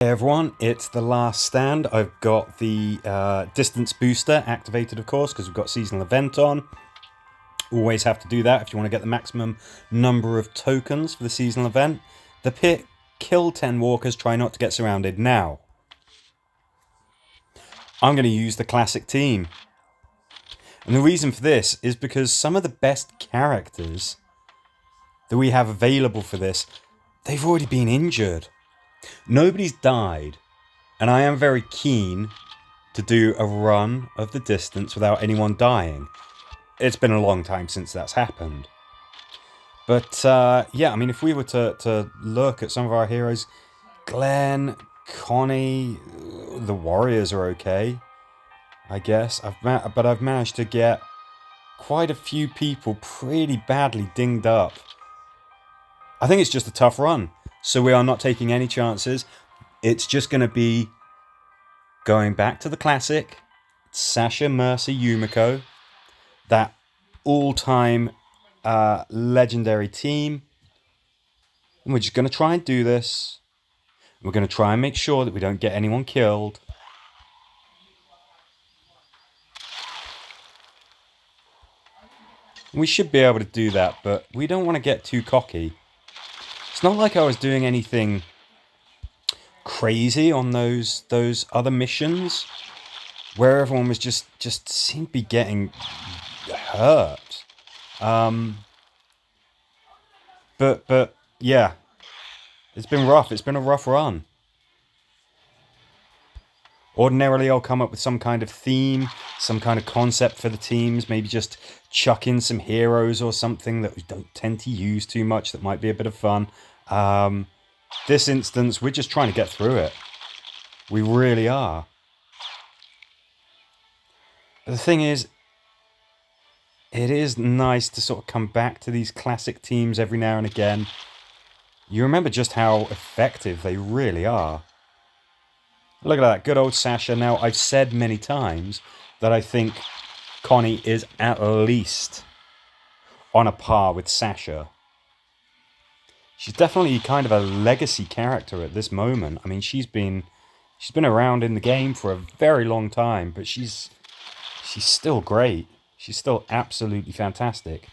Hey everyone, it's the last stand. I've got the distance booster activated, of course, because we've got seasonal event on. Always have to do that if you want to get the maximum number of tokens for the seasonal event. The pit, kill 10 walkers, try not to get surrounded. Now, I'm going to use the classic team. And the reason for this is because some of the best characters that we have available for this, they've already been injured. Nobody's died. And I am very keen to do a run of the distance without anyone dying. It's been a long time since that's happened. But yeah, I mean, if we were to look at some of our heroes, Glenn, Connie, the Warriors are okay, I guess. But I've managed to get quite a few people pretty badly dinged up. I think it's just a tough run. So we are not taking any chances. It's just going to be going back to the classic, Sasha, Mercer, Yumiko, that all-time legendary team. And we're just going to try and do this. We're going to try and make sure that we don't get anyone killed. We should be able to do that, but we don't want to get too cocky. It's not like I was doing anything crazy on those other missions where everyone was just seemed to be getting hurt. But yeah, it's been rough. It's been a rough run. Ordinarily, I'll come up with some kind of theme, some kind of concept for the teams, maybe just chuck in some heroes or something that we don't tend to use too much that might be a bit of fun. This instance, we're just trying to get through it. We really are. But the thing is, it is nice to sort of come back to these classic teams every now and again. You remember just how effective they really are. Look at that, good old Sasha. Now, I've said many times that I think Connie is at least on a par with Sasha. She's definitely kind of a legacy character at this moment. I mean, she's been around in the game for a very long time, but she's still great. She's still absolutely fantastic.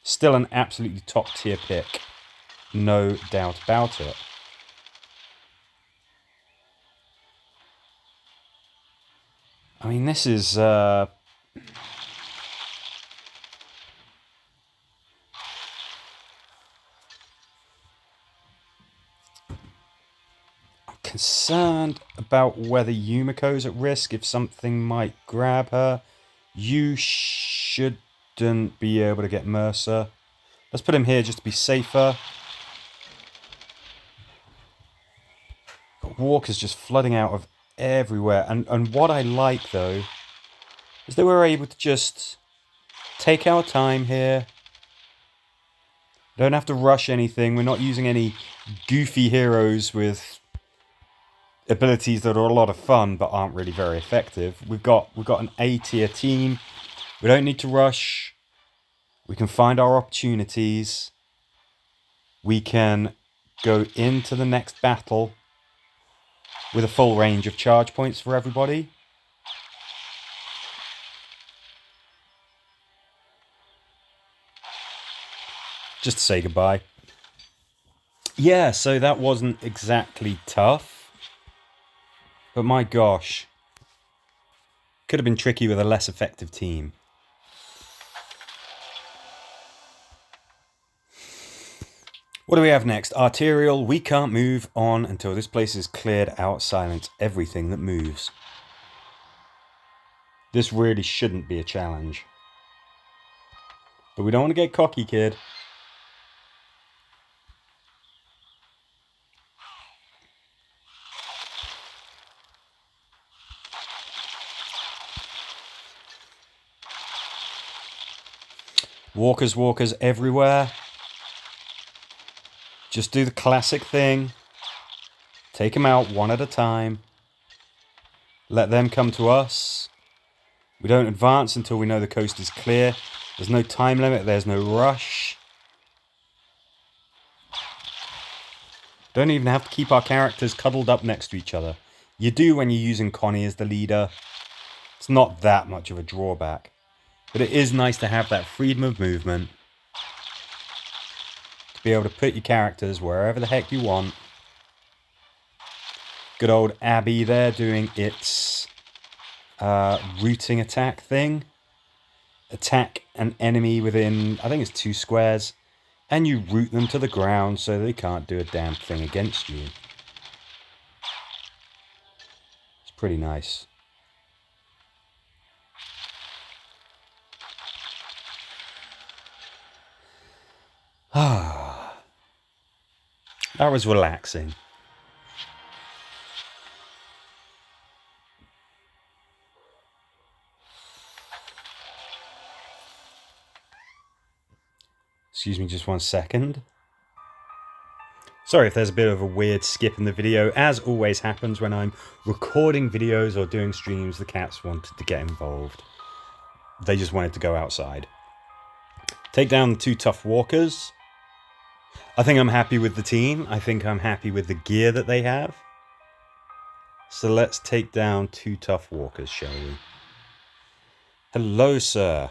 Still an absolutely top tier pick. No doubt about it. I mean, this is concerned about whether Yumiko's at risk, if something might grab her. You shouldn't be able to get Mercer. Let's put him here just to be safer. But Walker's just flooding out of everywhere. And what I like, though, is that we're able to just take our time here. Don't have to rush anything. We're not using any goofy heroes with abilities that are a lot of fun but aren't really very effective. We've got an A tier team. We don't need to rush. We can find our opportunities. We can go into the next battle with a full range of charge points for everybody. Just to say goodbye. Yeah, so that wasn't exactly tough. But my gosh, could have been tricky with a less effective team. What do we have next? Arterial, we can't move on until this place is cleared out. Silence everything that moves. This really shouldn't be a challenge. But we don't want to get cocky, kid. Walkers everywhere. Just do the classic thing. Take them out one at a time. Let them come to us. We don't advance until we know the coast is clear. There's no time limit. There's no rush. Don't even have to keep our characters cuddled up next to each other. You do when you're using Connie as the leader. It's not that much of a drawback. But it is nice to have that freedom of movement. To be able to put your characters wherever the heck you want. Good old Abby there doing its rooting attack thing. Attack an enemy within, I think it's 2 squares. And you root them to the ground so they can't do a damn thing against you. It's pretty nice. Ah, that was relaxing. Excuse me just 1 second. Sorry if there's a bit of a weird skip in the video. As always happens when I'm recording videos or doing streams, the cats wanted to get involved. They just wanted to go outside. Take down the 2 tough walkers. I think I'm happy with the team. I think I'm happy with the gear that they have. So let's take down 2 tough walkers, shall we? Hello, sir.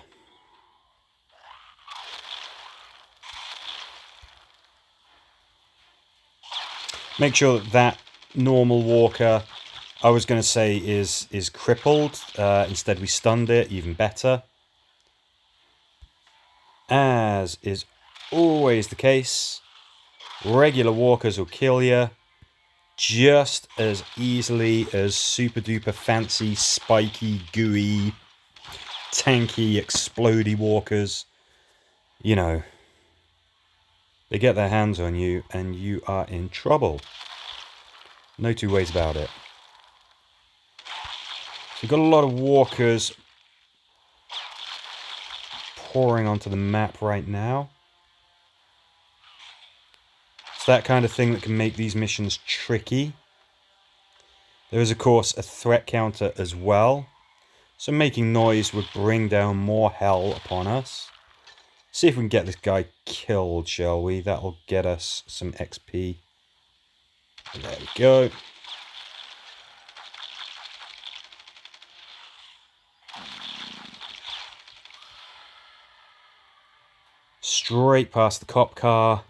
Make sure that normal walker, I was going to say, is crippled. Instead we stunned it, even better. As is always the case, regular walkers will kill you just as easily as super duper fancy, spiky, gooey, tanky, explodey walkers. You know, they get their hands on you and you are in trouble. No 2 ways about it. So you've got a lot of walkers pouring onto the map right now. It's that kind of thing that can make these missions tricky. There is, of course, a threat counter as well. So making noise would bring down more hell upon us. See if we can get this guy killed, shall we? That'll get us some XP. There we go. Straight past the cop car,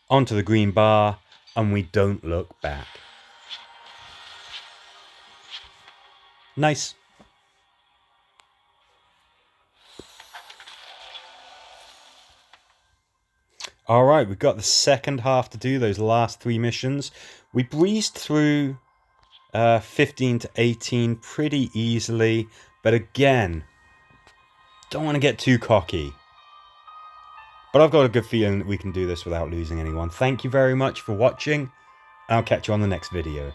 onto the green bar, and we don't look back. Nice. Alright, we've got the second half to do, those last 3 missions. We breezed through 15 to 18 pretty easily, but again, don't want to get too cocky. But I've got a good feeling that we can do this without losing anyone. Thank you very much for watching. I'll catch you on the next video.